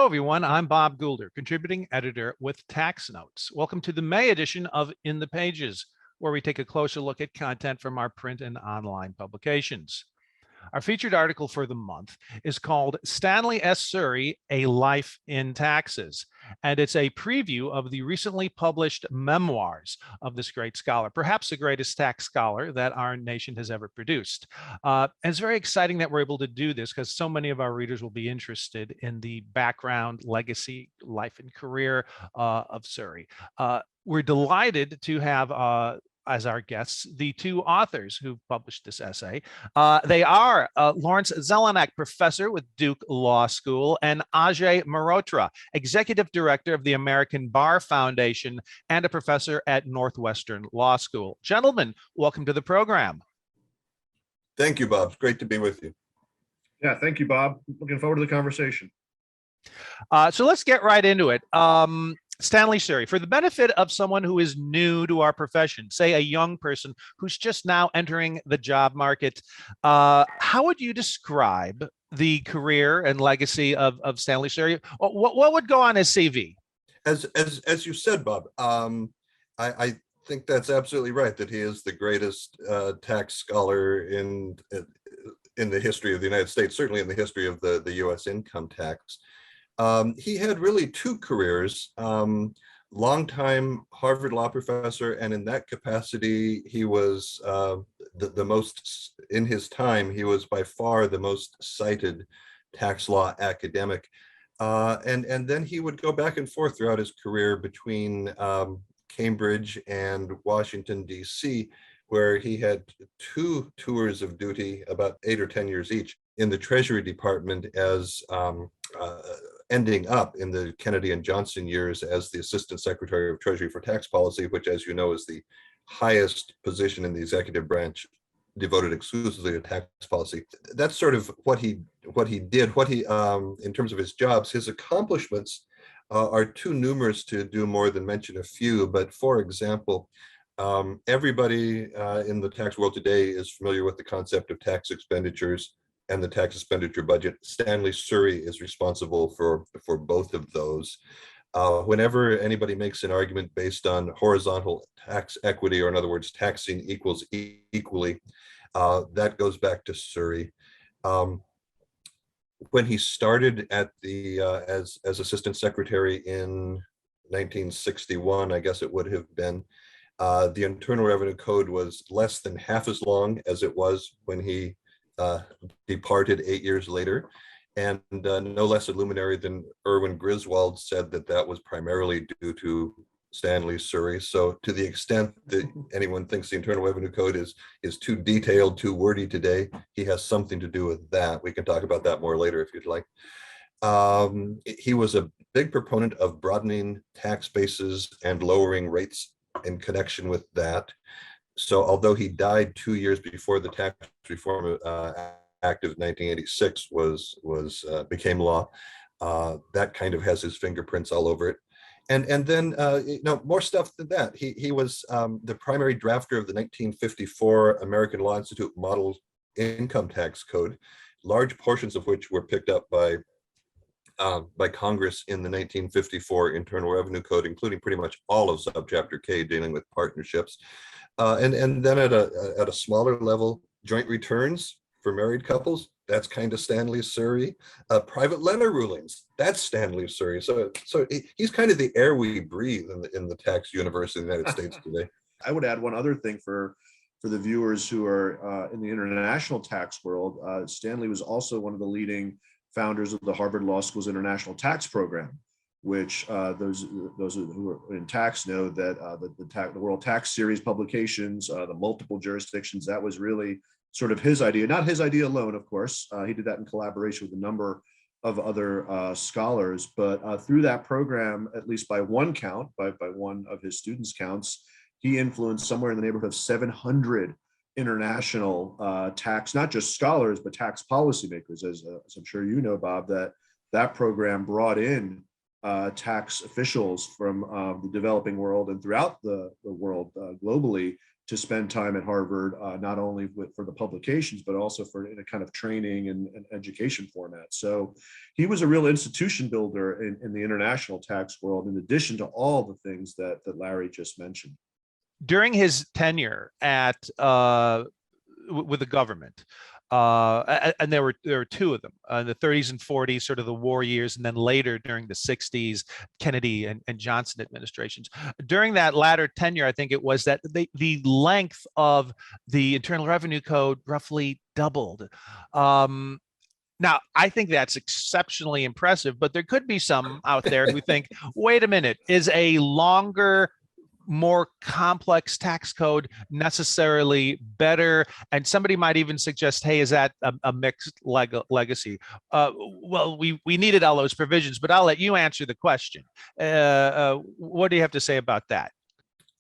Hello, everyone. I'm Bob Goulder, contributing editor with Tax Notes. Welcome to the May edition of In the Pages, where we take a closer look at content from our print and online publications. Our featured article for the month is called Stanley S Surrey, A Life in Taxes, and it's a preview of the recently published memoirs of this great scholar, perhaps the greatest tax scholar that our nation has ever produced. And it's very exciting that we're able to do this because so many of our readers will be interested in the background, legacy, life, and career of Surrey. We're delighted to have as our guests, the two authors who published this essay. They are Lawrence Zelenak, professor with Duke Law School, and Ajay Mehrotra, executive director of the American Bar Foundation and a professor at Northwestern Law School. Gentlemen, welcome to the program. Thank you, Bob. It's great to be with you. Yeah, thank you, Bob. Looking forward to the conversation. So let's get right into it. Stanley Surrey, for the benefit of someone who is new to our profession, say a young person who's just now entering the job market, how would you describe the career and legacy of Stanley Surrey? What would go on his CV? As you said, Bob, I think that's absolutely right, that he is the greatest tax scholar in the history of the United States, certainly in the history of the U.S. income tax. He had really two careers, longtime Harvard law professor, and in that capacity, he was the most, in his time, he was by far the most cited tax law academic. And then he would go back and forth throughout his career between Cambridge and Washington, D.C., where he had two tours of duty, about 8 or 10 years each, in the Treasury Department as ending up in the Kennedy and Johnson years as the Assistant Secretary of Treasury for Tax Policy, which, as you know, is the highest position in the executive branch devoted exclusively to tax policy. That's sort of what he did. In terms of his jobs, his accomplishments are too numerous to do more than mention a few. But for example, everybody in the tax world today is familiar with the concept of tax expenditures and the tax expenditure budget. Stanley Surrey is responsible for both of those. Whenever anybody makes an argument based on horizontal tax equity, or in other words, taxing equals equally, that goes back to Surrey. When he started at the as assistant secretary in 1961, I guess it would have been, the Internal Revenue Code was less than half as long as it was when he departed 8 years later, and no less a luminary than Erwin Griswold said that was primarily due to Stanley Surrey. So to the extent that anyone thinks the Internal Revenue Code is too detailed, too wordy today, he has something to do with that. We can talk about that more later if you'd like. He was a big proponent of broadening tax bases and lowering rates in connection with that. So although he died 2 years before the Tax Reform Act of 1986 became law, that kind of has his fingerprints all over it. And then more stuff than that. He was the primary drafter of the 1954 American Law Institute Model Income Tax Code, large portions of which were picked up by Congress in the 1954 Internal Revenue Code, including pretty much all of Subchapter K dealing with partnerships. And then at a smaller level, joint returns for married couples, that's kind of Stanley Surrey. Private letter rulings, that's Stanley Surrey. So he's kind of the air we breathe in the tax universe in the United States today. I would add one other thing for the viewers who are in the international tax world. Stanley was also one of the leading founders of the Harvard Law School's International Tax Program, which those who are in tax know that the World Tax Series publications, the multiple jurisdictions, that was really sort of his idea, not his idea alone, of course. He did that in collaboration with a number of other scholars, but through that program, at least by one count, by one of his students' counts, he influenced somewhere in the neighborhood of 700 international tax, not just scholars, but tax policymakers. As I'm sure you know, Bob, that program brought in tax officials from the developing world and throughout the world globally to spend time at Harvard, not only for the publications, but also for in a kind of training and education format. So he was a real institution builder in the international tax world, in addition to all the things that Larry just mentioned. During his tenure at with the government, and there were two of them, in the 30s and 40s, sort of the war years, and then later during the 60s, Kennedy and Johnson administrations. During that latter tenure, I think it was that the length of the Internal Revenue Code roughly doubled. Now, I think that's exceptionally impressive, but there could be some out there who think, wait a minute, is a longer, more complex tax code necessarily better? And somebody might even suggest, hey, is that a mixed legacy? Well, we needed all those provisions, but I'll let you answer the question. What do you have to say about that?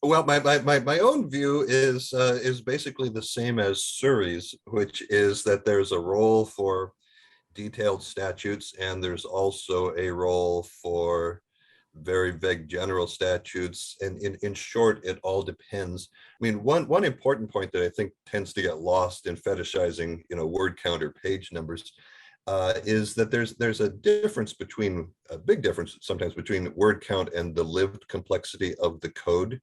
Well, my own view is basically the same as Surrey's, which is that there's a role for detailed statutes, and there's also a role for very vague general statutes. And in short, it all depends. I mean, one important point that I think tends to get lost in fetishizing, word count or page numbers, is that there's a difference a big difference sometimes between word count and the lived complexity of the code.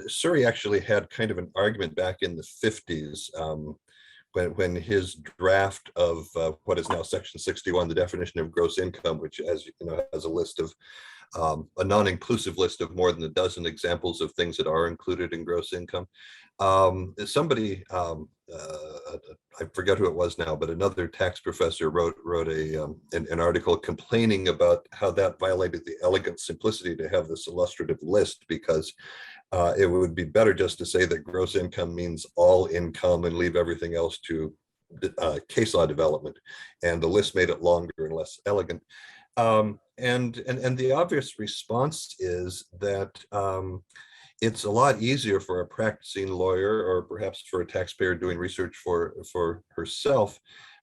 Surrey actually had kind of an argument back in the 50s, when his draft of what is now Section 61, the definition of gross income, which, as you know, has a list of a non-inclusive list of more than a dozen examples of things that are included in gross income. Somebody, I forget who it was now, but another tax professor wrote an article complaining about how that violated the elegant simplicity to have this illustrative list, because it would be better just to say that gross income means all income and leave everything else to case law development. And the list made it longer and less elegant. And the obvious response is that it's a lot easier for a practicing lawyer, or perhaps for a taxpayer doing research for herself,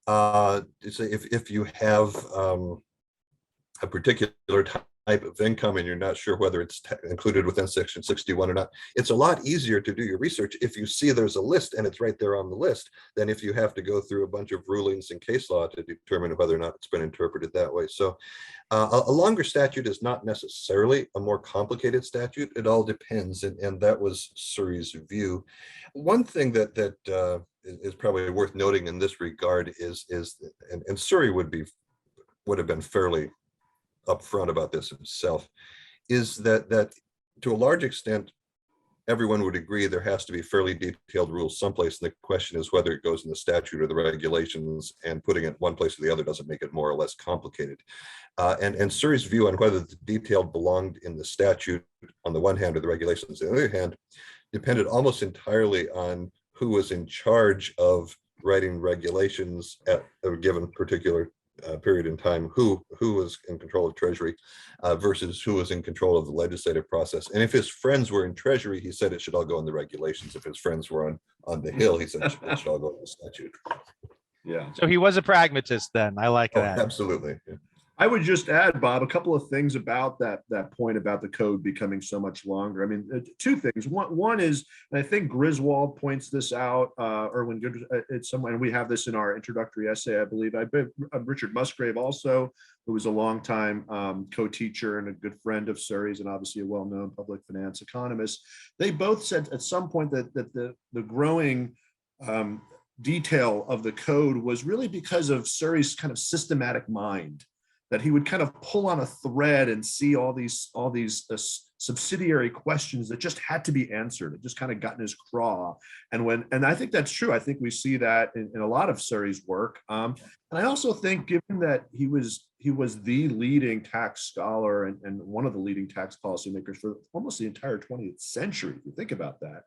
if you have a particular type of income and you're not sure whether it's included within Section 61 or not. It's a lot easier to do your research if you see there's a list and it's right there on the list, than if you have to go through a bunch of rulings and case law to determine whether or not it's been interpreted that way. So a longer statute is not necessarily a more complicated statute. It all depends, and that was Surrey's view. One thing that is probably worth noting in this regard is and Surrey would have been fairly upfront about this himself, is that to a large extent, everyone would agree there has to be fairly detailed rules someplace. And the question is whether it goes in the statute or the regulations, and putting it one place or the other doesn't make it more or less complicated. And Surrey's view on whether the detailed belonged in the statute on the one hand or the regulations on the other hand depended almost entirely on who was in charge of writing regulations at a given particular period in time, who was in control of Treasury versus who was in control of the legislative process. And if his friends were in Treasury, he said it should all go in the regulations. If his friends were on the Hill, he said it should all go in the statute. Yeah. So he was a pragmatist then. I like that. Absolutely. Yeah. I would just add, Bob, a couple of things about that point about the code becoming so much longer. I mean, two things. One is, and I think Griswold points this out, Erwin Good, it's someone, and we have this in our introductory essay, I believe. Richard Musgrave also, who was a longtime co-teacher and a good friend of Surrey's, and obviously a well-known public finance economist. They both said at some point that the growing detail of the code was really because of Surrey's kind of systematic mind, that he would kind of pull on a thread and see all these subsidiary questions that just had to be answered. It just kind of got in his craw. And I think that's true. I think we see that in a lot of Surrey's work. And I also think, given that he was the leading tax scholar and one of the leading tax policymakers for almost the entire 20th century, if you think about that,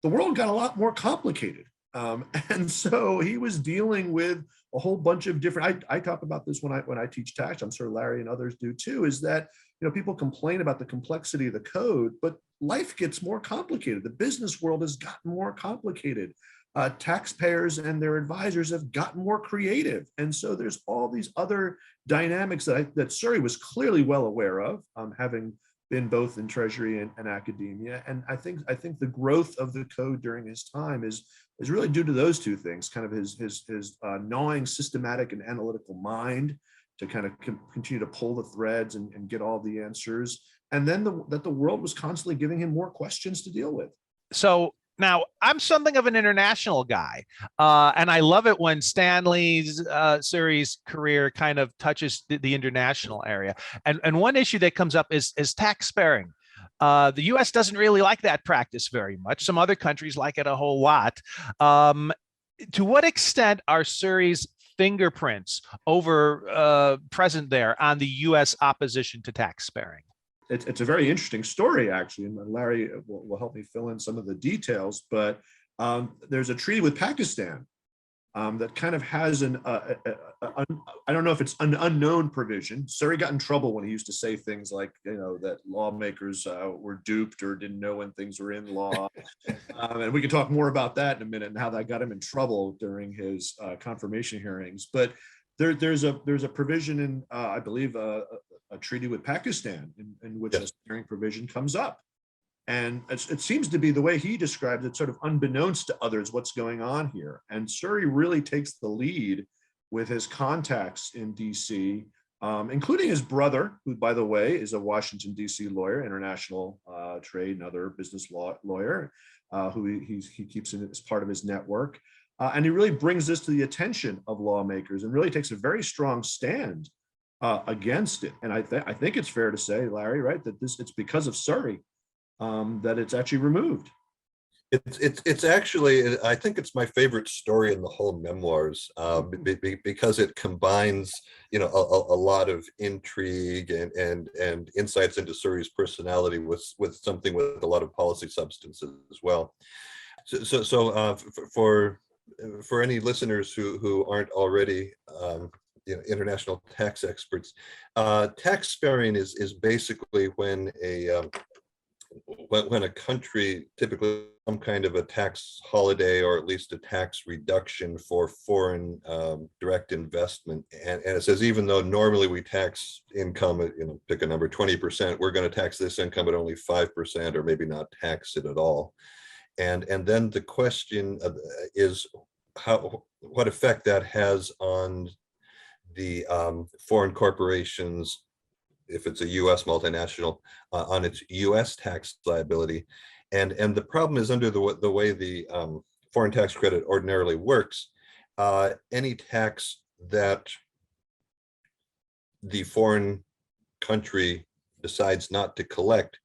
the world got a lot more complicated. And so he was dealing with a whole bunch of different, I talk about this when I teach tax, I'm sure Larry and others do too, is that, people complain about the complexity of the code, but life gets more complicated. The business world has gotten more complicated. Taxpayers and their advisors have gotten more creative. And so there's all these other dynamics that Surrey was clearly well aware of, having been both in Treasury and academia. And I think the growth of the code during his time is really due to those two things, kind of his gnawing systematic and analytical mind to kind of continue to pull the threads and get all the answers. And then that the world was constantly giving him more questions to deal with. So now I'm something of an international guy, and I love it when Stanley's Surrey's career kind of touches the international area. And one issue that comes up is tax sparing. The U.S. doesn't really like that practice very much. Some other countries like it a whole lot. To what extent are Surrey's fingerprints over present there on the U.S. opposition to tax sparing? It's a very interesting story, actually, and Larry will help me fill in some of the details. But there's a treaty with Pakistan that kind of has I don't know if it's an unknown provision. Surrey got in trouble when he used to say things like, that lawmakers were duped or didn't know when things were in law. And we can talk more about that in a minute and how that got him in trouble during his confirmation hearings. But there's a provision in, I believe, a treaty with Pakistan in which a sparing provision comes up. And it seems to be the way he described it, sort of unbeknownst to others, what's going on here. And Surrey really takes the lead with his contacts in DC, including his brother, who, by the way, is a Washington, DC lawyer, international trade and other business law lawyer, who he keeps in as part of his network. And he really brings this to the attention of lawmakers and really takes a very strong stand against it. And I think it's fair to say, Larry, right, that it's because of Surrey that it's actually removed. It's actually, I think it's my favorite story in the whole memoirs, because it combines, a lot of intrigue and insights into Surrey's personality with something with a lot of policy substance as well. So for any listeners who aren't already international tax experts, tax sparing is basically when a country, typically some kind of a tax holiday or at least a tax reduction for foreign direct investment, and it says, even though normally we tax income at, pick a number, 20%, we're going to tax this income at only 5% or maybe not tax it at all. And then the question is what effect that has on the foreign corporations, if it's a U.S. multinational, on its U.S. tax liability. And the problem is, under the way the foreign tax credit ordinarily works, any tax that the foreign country decides not to collect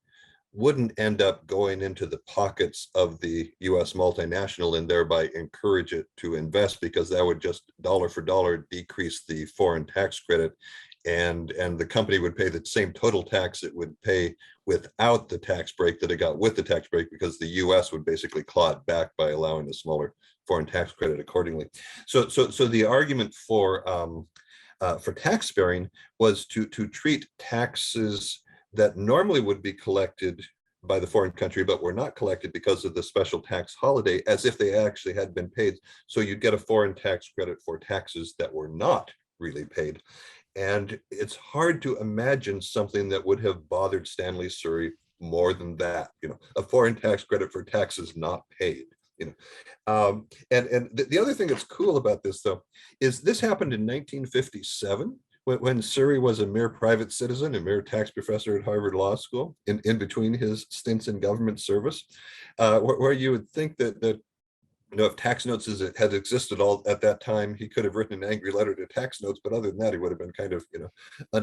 wouldn't end up going into the pockets of the U.S. multinational and thereby encourage it to invest, because that would just dollar for dollar decrease the foreign tax credit, and the company would pay the same total tax it would pay without the tax break that it got with the tax break, because the U.S. would basically claw it back by allowing a smaller foreign tax credit accordingly. So the argument for tax sparing was to treat taxes that normally would be collected by the foreign country but were not collected because of the special tax holiday as if they actually had been paid. So you'd get a foreign tax credit for taxes that were not really paid. And it's hard to imagine something that would have bothered Stanley Surrey more than that, a foreign tax credit for taxes not paid. And the other thing that's cool about this, though, is this happened in 1957. When Surrey was a mere private citizen, a mere tax professor at Harvard Law School, in between his stints in government service, where you would think that if tax notes had existed all at that time, he could have written an angry letter to tax notes. But other than that, he would have been kind of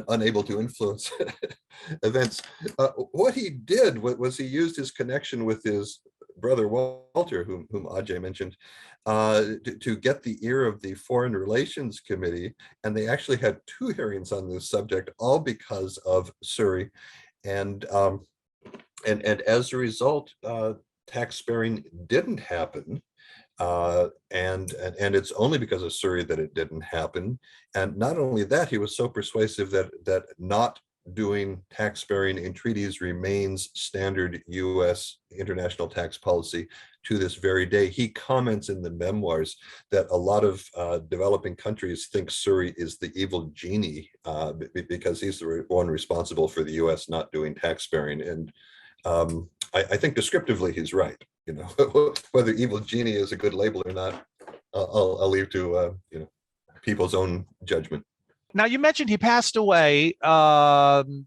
unable to influence events. What he did was he used his connection with his brother Walter, whom Ajay mentioned, to get the ear of the Foreign Relations Committee, and they actually had 2 hearings on this subject, all because of Surrey, and as a result, tax sparing didn't happen, and it's only because of Surrey that it didn't happen. And not only that, he was so persuasive that not doing tax sparing in treaties remains standard US international tax policy to this very day. He comments in the memoirs that a lot of developing countries think Surrey is the evil genie because he's the one responsible for the US not doing tax sparing. And I think descriptively he's right. You know, whether evil genie is a good label or not, I'll leave to you know, people's own judgment. Now, you mentioned he passed away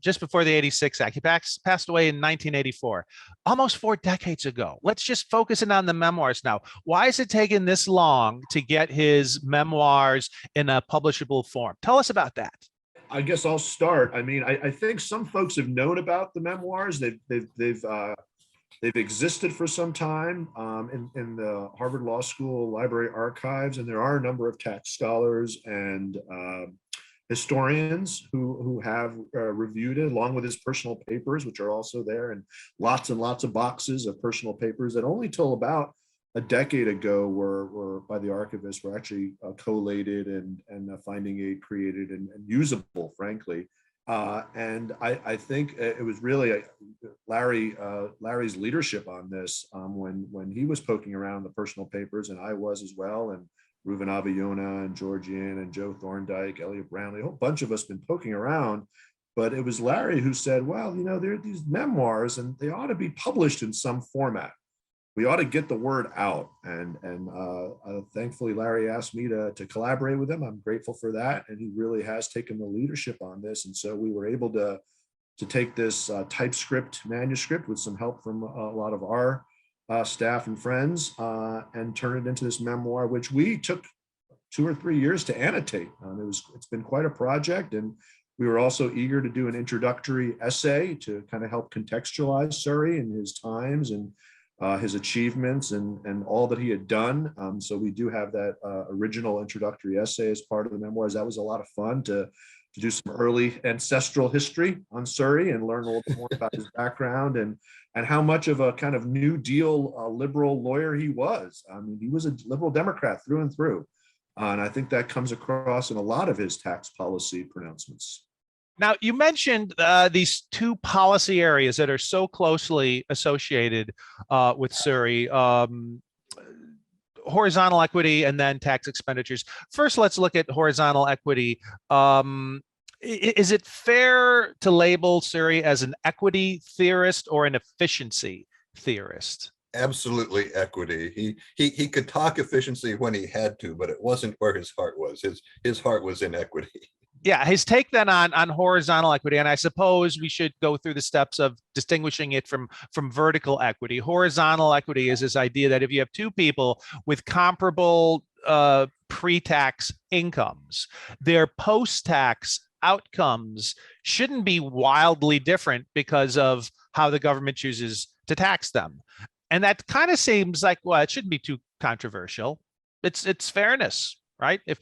just before the 86 Act. He passed away in 1984, almost 4 decades ago. Let's just focus in on the memoirs now. Why is it taking this long to get his memoirs in a publishable form? Tell us about that. I guess I'll start. I mean, I think some folks have known about the memoirs. They've existed for some time in the Harvard Law School library archives, and there are a number of tax scholars and historians who have reviewed it, along with his personal papers, which are also there, and lots of boxes of personal papers that only till about a decade ago were by the archivist were actually collated and finding aid created and usable, frankly. And I think it was really Larry's leadership on this when he was poking around the personal papers, and I was as well, and Reuven Aviona and Georgian and Joe Thorndike, Elliot Brownlee, a whole bunch of us been poking around. But it was Larry who said, well, you know, there are these memoirs and they ought to be published in some format. We ought to get the word out. And thankfully, Larry asked me to collaborate with him. I'm grateful for that. And he really has taken the leadership on this. And so we were able to take this typescript manuscript with some help from a lot of our staff and friends and turn it into this memoir, which we took 2 or 3 years to annotate. It's been quite a project, and we were also eager to do an introductory essay to kind of help contextualize Surrey and his times and his achievements and all that he had done. So we do have that original introductory essay as part of the memoirs. That was a lot of fun to do some early ancestral history on Surrey and learn a little bit more about his background and how much of a kind of New Deal liberal lawyer he was. I mean, he was a liberal Democrat through and through. And I think that comes across in a lot of his tax policy pronouncements. Now, you mentioned these 2 policy areas that are so closely associated with Surrey, horizontal equity and then tax expenditures. First, let's look at horizontal equity. Is it fair to label Surrey as an equity theorist or an efficiency theorist? Absolutely equity. He could talk efficiency when he had to, but it wasn't where his heart was. His heart was in equity. Yeah, his take then on horizontal equity, and I suppose we should go through the steps of distinguishing it from vertical equity. Horizontal equity is this idea that if you have 2 people with comparable pre-tax incomes, their post-tax outcomes shouldn't be wildly different because of how the government chooses to tax them. And that kind of seems like, well, it shouldn't be too controversial. It's fairness. Right? If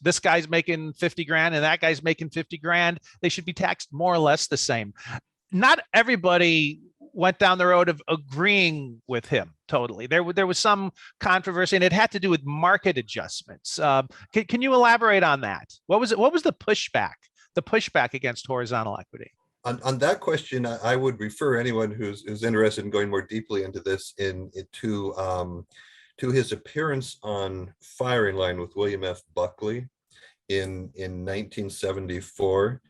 this guy's making 50 grand and that guy's making 50 grand, they should be taxed more or less the same. Not everybody went down the road of agreeing with him totally. There was some controversy, and it had to do with market adjustments. Can you elaborate on that? What was it? What was the pushback against horizontal equity? On that question, I would refer anyone who's interested in going more deeply into this to his appearance on Firing Line with William F. Buckley in 1974,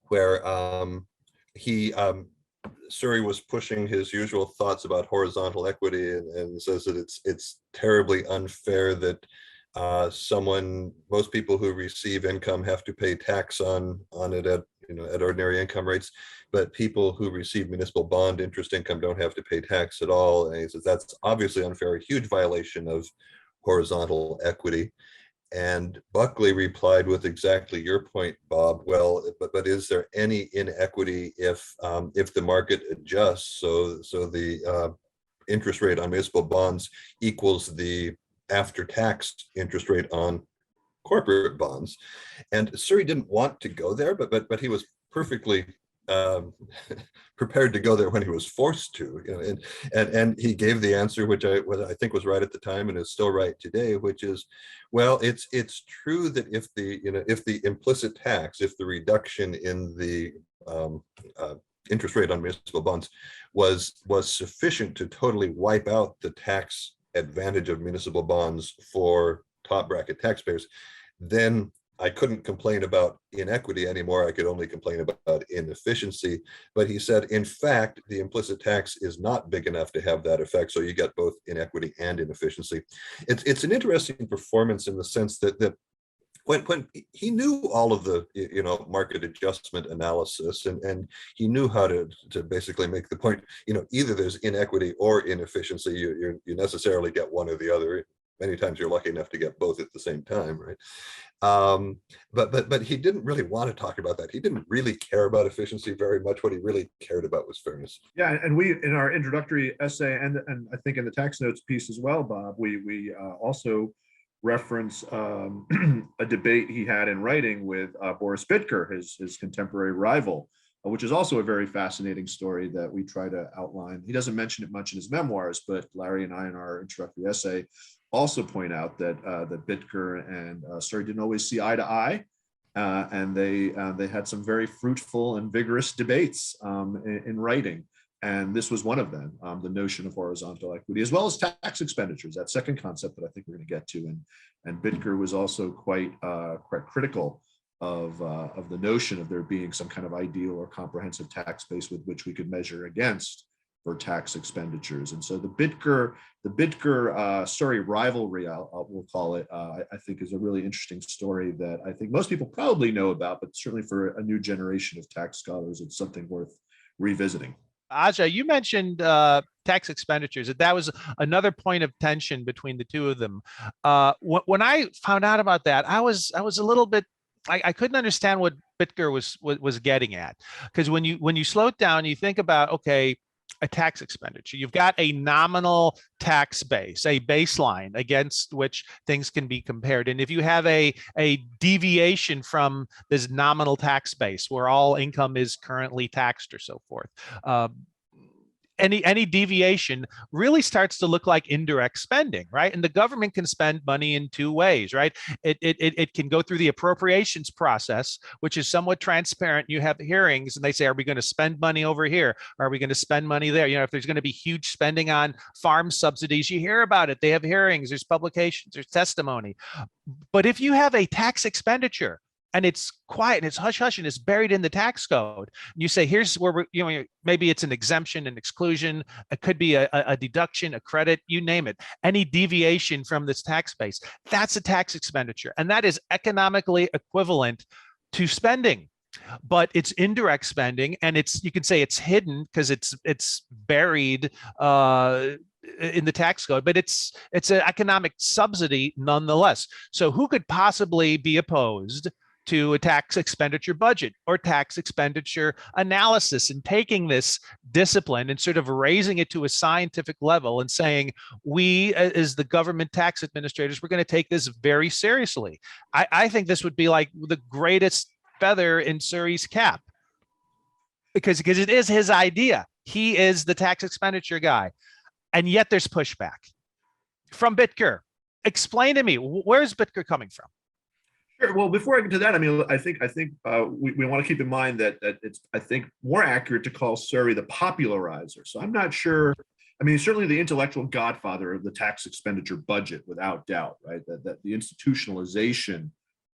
where Surrey was pushing his usual thoughts about horizontal equity and says that it's terribly unfair that most people who receive income have to pay tax on it at ordinary income rates, but people who receive municipal bond interest income don't have to pay tax at all. And he says that's obviously unfair, a huge violation of horizontal equity. And Buckley replied with exactly your point, Bob. Well, but is there any inequity if the market adjusts so the interest rate on municipal bonds equals the after-tax interest rate on corporate bonds? And Surrey didn't want to go there, but he was perfectly prepared to go there when he was forced to, and he gave the answer, which I think was right at the time and is still right today, which is, well, it's true that if the implicit tax, if the reduction in the interest rate on municipal bonds was sufficient to totally wipe out the tax advantage of municipal bonds for top bracket taxpayers, then I couldn't complain about inequity anymore. I could only complain about inefficiency. But he said, in fact, the implicit tax is not big enough to have that effect. So you get both inequity and inefficiency. It's an interesting performance in the sense that when he knew all of the market adjustment analysis, and he knew how to basically make the point, either there's inequity or inefficiency. You necessarily get one or the other. Many times you're lucky enough to get both at the same time, right? But he didn't really want to talk about that. He didn't really care about efficiency very much. What he really cared about was fairness. Yeah, and we, in our introductory essay, and I think in the tax notes piece as well, Bob, we also reference a debate he had in writing with Boris Bitker, his contemporary rival, which is also a very fascinating story that we try to outline. He doesn't mention it much in his memoirs, but Larry and I, in our introductory essay, also point out that that Bitker and Surrey didn't always see eye to eye, and they had some very fruitful and vigorous debates in writing. And this was one of them, the notion of horizontal equity, as well as tax expenditures, that second concept that I think we're going to get to. And Bitker was also quite critical of the notion of there being some kind of ideal or comprehensive tax base with which we could measure against for tax expenditures. And so the Bitker Surrey rivalry, we'll call it, I think is a really interesting story that I think most people probably know about, but certainly for a new generation of tax scholars, it's something worth revisiting. Ajay, you mentioned tax expenditures. That was another point of tension between the two of them. When I found out about that, I was a little bit, I couldn't understand what Bitker was getting at, because when you slow it down, you think about, okay, a tax expenditure. You've got a nominal tax base, a baseline against which things can be compared. And if you have a deviation from this nominal tax base where all income is currently taxed or so forth, any deviation really starts to look like indirect spending, right? And the government can spend money in two ways, right? It can go through the appropriations process, which is somewhat transparent. You have hearings and they say, are we going to spend money over here? Are we going to spend money there? If there's going to be huge spending on farm subsidies, you hear about it. They have hearings, there's publications, there's testimony. But if you have a tax expenditure, and it's quiet and it's hush hush and it's buried in the tax code, and you say, here's where maybe it's an exemption, an exclusion, it could be a deduction, a credit, you name it. Any deviation from this tax base, that's a tax expenditure, and that is economically equivalent to spending. But it's indirect spending, and you can say it's hidden because it's buried in the tax code, but it's an economic subsidy nonetheless. So who could possibly be opposed to a tax expenditure budget or tax expenditure analysis, and taking this discipline and sort of raising it to a scientific level and saying, we as the government tax administrators, we're going to take this very seriously? I think this would be like the greatest feather in Surrey's cap, because it is his idea. He is the tax expenditure guy. And yet there's pushback from Bitker. Explain to me, where's Bitker coming from? Sure. Well, before I get to that, I mean, I think we want to keep in mind that it's, I think, more accurate to call Surrey the popularizer. So I'm not sure. I mean, certainly the intellectual godfather of the tax expenditure budget, without doubt, right? That the institutionalization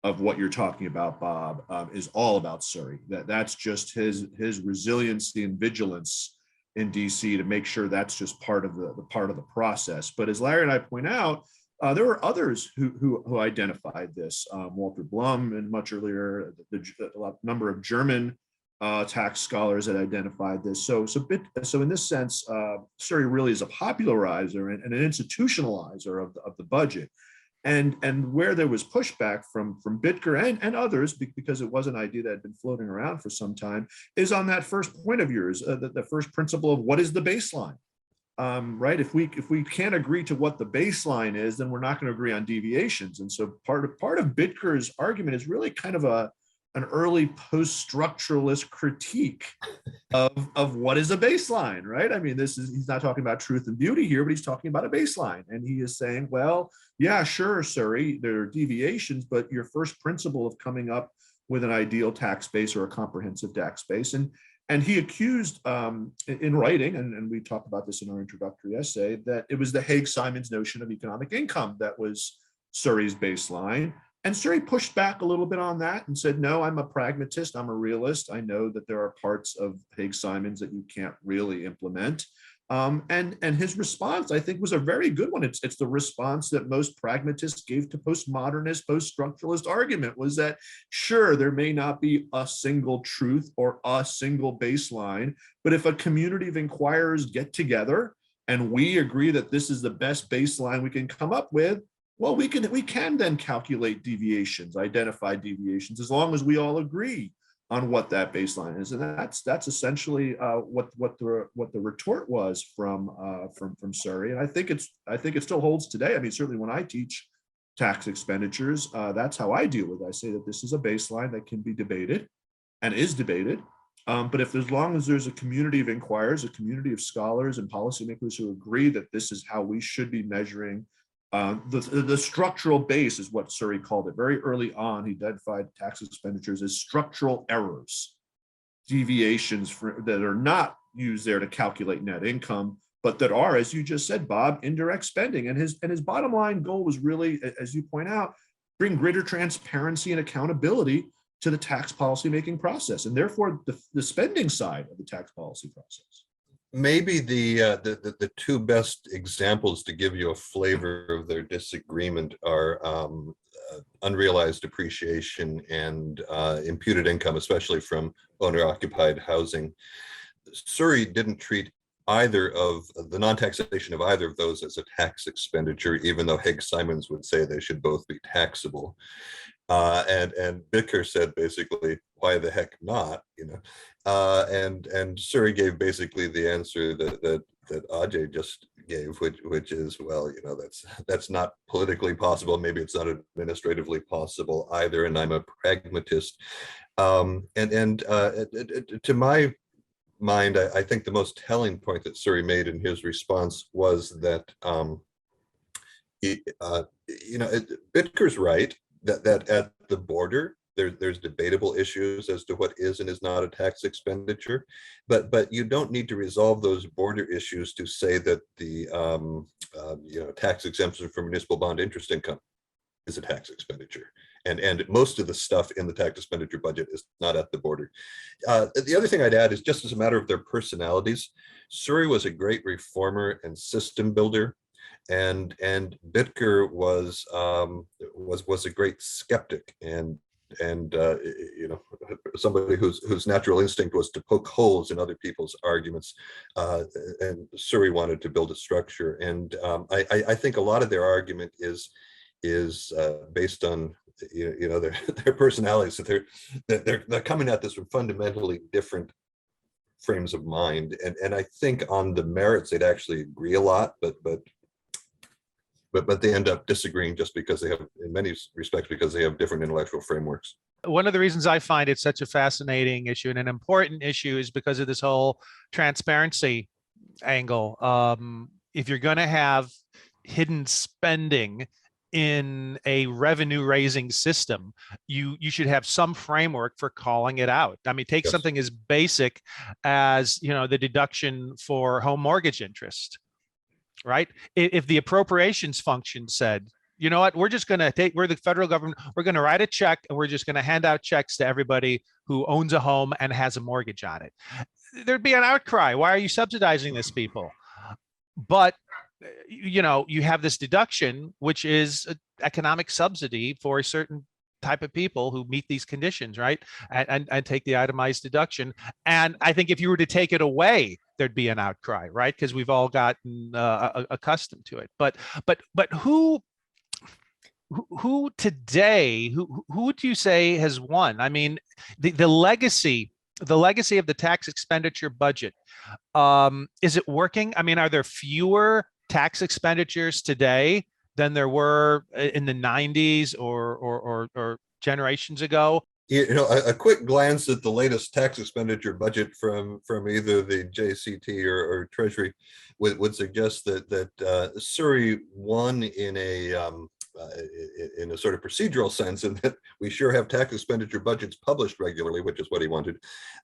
of what you're talking about, Bob, is all about Surrey. That's just his resiliency and vigilance in DC to make sure that's just part of the process. But as Larry and I point out, there were others who identified this. Walter Blum, and much earlier, a number of German tax scholars had identified this. So in this sense, Surrey really is a popularizer and an institutionalizer of the budget. And where there was pushback from Bitker and others, because it was an idea that had been floating around for some time, is on that first point of yours, the first principle of what is the baseline. Right? If we can't agree to what the baseline is, then we're not going to agree on deviations. And so part of Bitker's argument is really kind of a an early post-structuralist critique of what is a baseline, right? I mean, he's not talking about truth and beauty here, but he's talking about a baseline. And he is saying, well, yeah, sure, Surrey, there are deviations, but your first principle of coming up with an ideal tax base or a comprehensive tax base. And he accused in writing, and we talk about this in our introductory essay, that it was the Haig-Simons notion of economic income that was Surrey's baseline. And Surrey pushed back a little bit on that and said, no, I'm a pragmatist, I'm a realist. I know that there are parts of Haig-Simons that you can't really implement. And his response, I think, was a very good one. It's the response that most pragmatists gave to postmodernist, post-structuralist argument, was that, sure, there may not be a single truth or a single baseline, but if a community of inquirers get together and we agree that this is the best baseline we can come up with, well, we can then calculate deviations, identify deviations, as long as we all agree on what that baseline is. And that's essentially what the retort was from Surrey. And I think it still holds today. I mean, certainly when I teach tax expenditures, that's how I deal with it. I say that this is a baseline that can be debated and is debated. But as long as there's a community of inquirers, a community of scholars and policymakers who agree that this is how we should be measuring the structural base, is what Surrey called it. Very early on, he identified tax expenditures as structural errors, deviations that are not used there to calculate net income, but that are, as you just said, Bob, indirect spending. And his bottom line goal was really, as you point out, bring greater transparency and accountability to the tax policymaking process, and therefore the spending side of the tax policy process. Maybe the two best examples to give you a flavor of their disagreement are unrealized appreciation and imputed income, especially from owner-occupied housing. Surrey didn't treat either of the non-taxation of either of those as a tax expenditure, even though Haig-Simons would say they should both be taxable. And Bicker said basically, why the heck not, and Surrey gave basically the answer that Ajay just gave, which is, well, that's not politically possible. Maybe it's not administratively possible either. And I'm a pragmatist. To my mind, I think the most telling point that Surrey made in his response was that, Bitker's right. That at the border, there's debatable issues as to what is and is not a tax expenditure, but you don't need to resolve those border issues to say that the tax exemption for municipal bond interest income is a tax expenditure, and most of the stuff in the tax expenditure budget is not at the border. The other thing I'd add is, just as a matter of their personalities, Surrey was a great reformer and system builder. And Bitker was a great skeptic and somebody whose natural instinct was to poke holes in other people's arguments. And Surrey wanted to build a structure, and I think a lot of their argument is based on their personalities. So they're coming at this from fundamentally different frames of mind, and I think on the merits they'd actually agree a lot, but they end up disagreeing just because they have, in many respects, because they have different intellectual frameworks. One of the reasons I find it such a fascinating issue and an important issue is because of this whole transparency angle. If you're going to have hidden spending in a revenue raising system, you should have some framework for calling it out. I mean, take Yes. something as basic as, the deduction for home mortgage interest. Right? If the appropriations function said, you know what, we're the federal government, we're going to write a check and we're just going to hand out checks to everybody who owns a home and has a mortgage on it, there'd be an outcry. Why are you subsidizing this people? But, you have this deduction, which is an economic subsidy for a certain type of people who meet these conditions, right? And take the itemized deduction. And I think if you were to take it away, there'd be an outcry, right? Because we've all gotten accustomed to it. But who today, who would you say has won? I mean, the legacy of the tax expenditure budget, is it working? I mean, are there fewer tax expenditures today than there were in the 90s or generations ago? A quick glance at the latest tax expenditure budget from either the JCT or Treasury would suggest that Surrey won in a sort of procedural sense, in that we sure have tax expenditure budgets published regularly, which is what he wanted.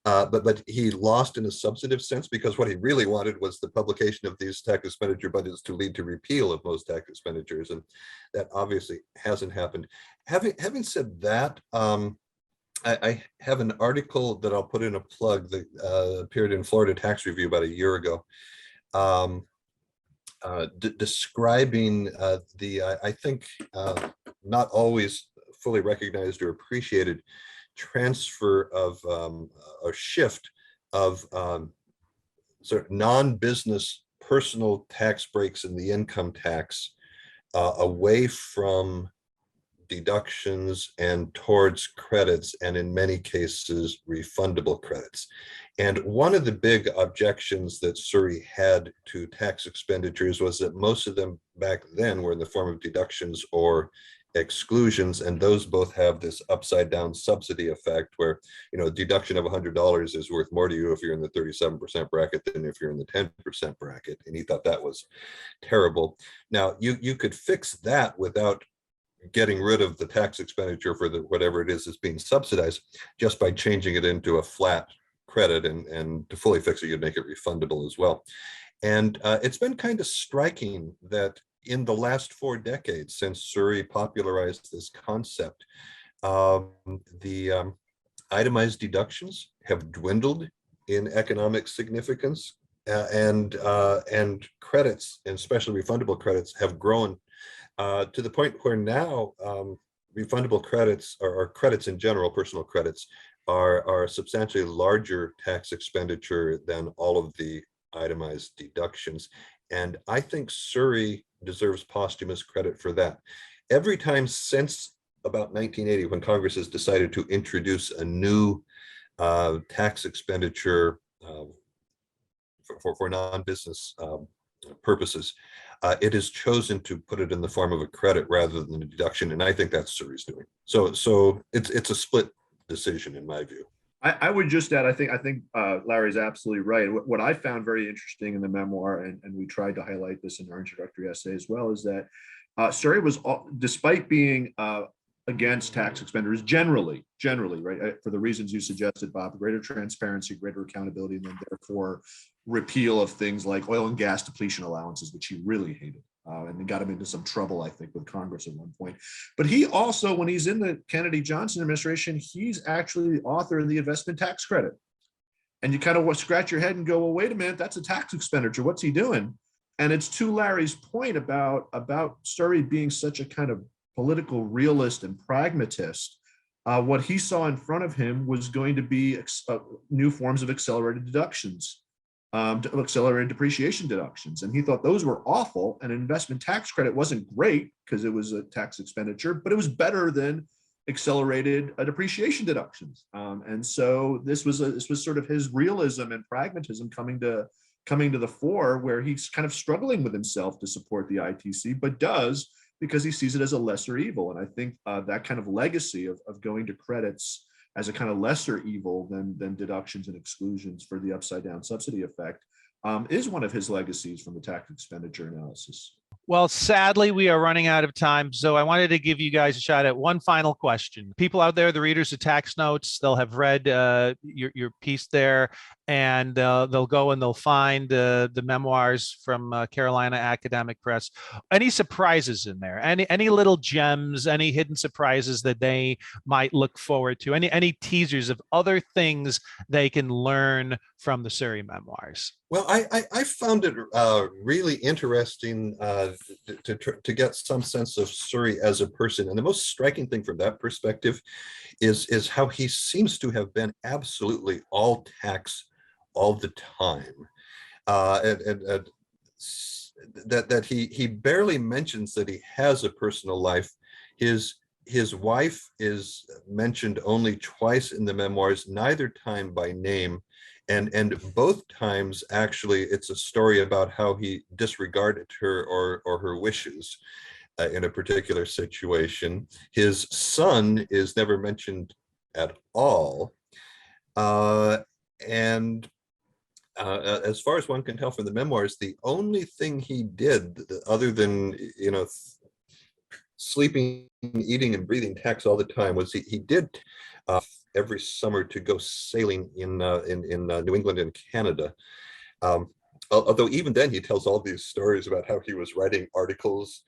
But he lost in a substantive sense, because what he really wanted was the publication of these tax expenditure budgets to lead to repeal of most tax expenditures, and that obviously hasn't happened. Having said that, I have an article that I'll put in a plug that appeared in Florida Tax Review about a year ago, describing I think not always fully recognized or appreciated transfer of or shift of sort of non-business personal tax breaks in the income tax away from deductions and towards credits, and in many cases refundable credits. And one of the big objections that Surrey had to tax expenditures was that most of them back then were in the form of deductions or exclusions, and those both have this upside down subsidy effect where, a deduction of $100 is worth more to you if you're in the 37% bracket than if you're in the 10% bracket. And he thought that was terrible. Now, you could fix that without getting rid of the tax expenditure for whatever it is that's being subsidized, just by changing it into a flat credit, and to fully fix it, you'd make it refundable as well. And it's been kind of striking that in the last 4 decades since Surrey popularized this concept, the itemized deductions have dwindled in economic significance, and credits, and especially refundable credits, have grown to the point where now refundable credits, or credits in general, personal credits, are a substantially larger tax expenditure than all of the itemized deductions. And I think Surrey deserves posthumous credit for that. Every time since about 1980, when Congress has decided to introduce a new tax expenditure for non-business purposes, it has chosen to put it in the form of a credit rather than a deduction, and I think that's Surrey's doing. So it's a split decision in my view. I would just add, I think Larry's absolutely right. What I found very interesting in the memoir, and we tried to highlight this in our introductory essay as well, is that Surrey was, despite being against tax expenditures generally, right, for the reasons you suggested, Bob, greater transparency, greater accountability, and then therefore repeal of things like oil and gas depletion allowances, which he really hated. And it got him into some trouble, I think, with Congress at one point. But he also, when he's in the Kennedy-Johnson administration, he's actually the author of the investment tax credit. And you kind of scratch your head and go, well, wait a minute, that's a tax expenditure. What's he doing? And it's to Larry's point about Surrey being such a kind of political realist and pragmatist. What he saw in front of him was going to be new forms of accelerated deductions. Accelerated depreciation deductions. And he thought those were awful. And an investment tax credit wasn't great because it was a tax expenditure, but it was better than accelerated depreciation deductions. And so this was sort of his realism and pragmatism coming to the fore, where he's kind of struggling with himself to support the ITC, but does because he sees it as a lesser evil. And I think that kind of legacy of going to credits as a kind of lesser evil than deductions and exclusions for the upside down subsidy effect is one of his legacies from the tax expenditure analysis. Well, sadly, we are running out of time. So I wanted to give you guys a shot at one final question. People out there, the readers of Tax Notes, they'll have read your piece there, and they'll go and they'll find the memoirs from Carolina Academic Press. Any surprises in there? Any little gems, any hidden surprises that they might look forward to? Any teasers of other things they can learn from the Surrey memoirs? Well, I found it really interesting to get some sense of Surrey as a person. And the most striking thing from that perspective is how he seems to have been absolutely all tax all the time. And that he barely mentions that he has a personal life. His wife is mentioned only twice in the memoirs, neither time by name. And both times, actually, it's a story about how he disregarded her or her wishes in a particular situation. His son is never mentioned at all. And as far as one can tell from the memoirs, the only thing he did other than, sleeping, eating, and breathing tax all the time was he did every summer to go sailing in New England and Canada. Although even then he tells all these stories about how he was writing articles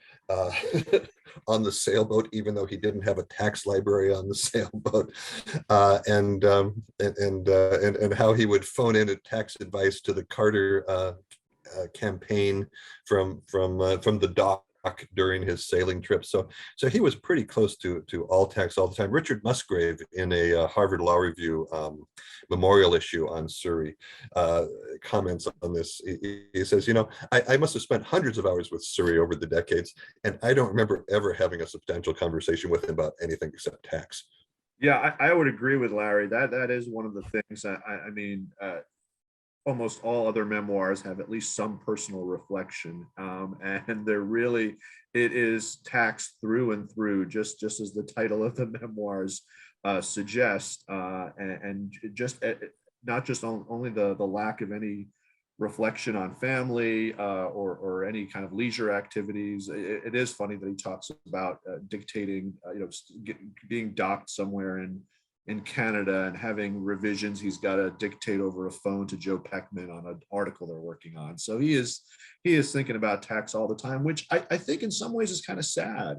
on the sailboat, even though he didn't have a tax library on the sailboat, and how he would phone in a tax advice to the Carter campaign from the dock during his sailing trip. So he was pretty close to all tax all the time. Richard Musgrave, in a Harvard Law Review memorial issue on Surrey, comments on this. He says, I must have spent hundreds of hours with Surrey over the decades, and I don't remember ever having a substantial conversation with him about anything except tax. Yeah, I would agree with Larry. That is one of the things. I mean, almost all other memoirs have at least some personal reflection, and they're really, it is tax through and through, just as the title of the memoirs suggests, and just not just only the lack of any reflection on family or any kind of leisure activities. It is funny that he talks about dictating, being docked somewhere in Canada and having revisions he's got to dictate over a phone to Joe Peckman on an article they're working on. So he is thinking about tax all the time, which I think in some ways is kind of sad.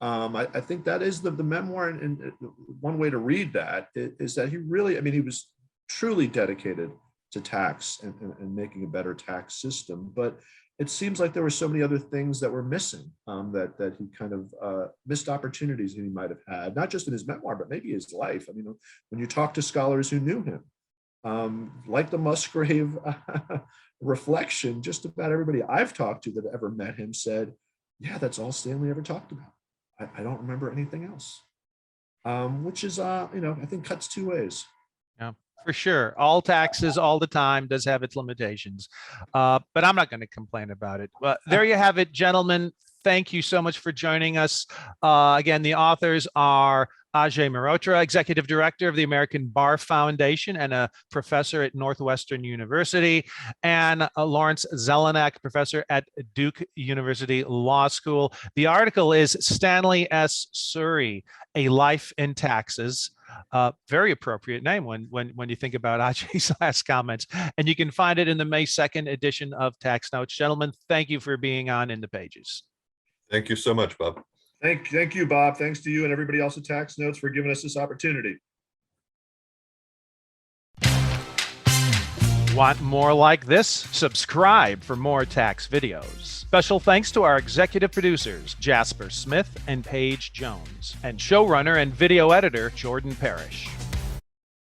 I think that is the memoir, and one way to read that is that he really, he was truly dedicated to tax and making a better tax system. But it seems like there were so many other things that were missing, that he kind of missed opportunities that he might have had, not just in his memoir, but maybe his life. When you talk to scholars who knew him, like the Musgrave reflection, just about everybody I've talked to that ever met him said, yeah, that's all Stanley ever talked about. I don't remember anything else, which is, I think cuts two ways. Yeah, for sure. All taxes all the time does have its limitations, but I'm not going to complain about it. But there you have it, gentlemen. Thank you so much for joining us. Again, the authors are Ajay Mehrotra, Executive Director of the American Bar Foundation and a professor at Northwestern University, and Lawrence Zelenak, Professor at Duke University Law School. The article is Stanley S Surrey, A Life in Taxes. Very appropriate name when you think about Ajay's last comments. And you can find it in the May 2nd edition of Tax Notes. Gentlemen, thank you for being on In the Pages. Thank you so much, Bob. Thank you, Bob. Thanks to you and everybody else at Tax Notes for giving us this opportunity. Want more like this? Subscribe for more tax videos. Special thanks to our executive producers, Jasper Smith and Paige Jones, and showrunner and video editor, Jordan Parrish.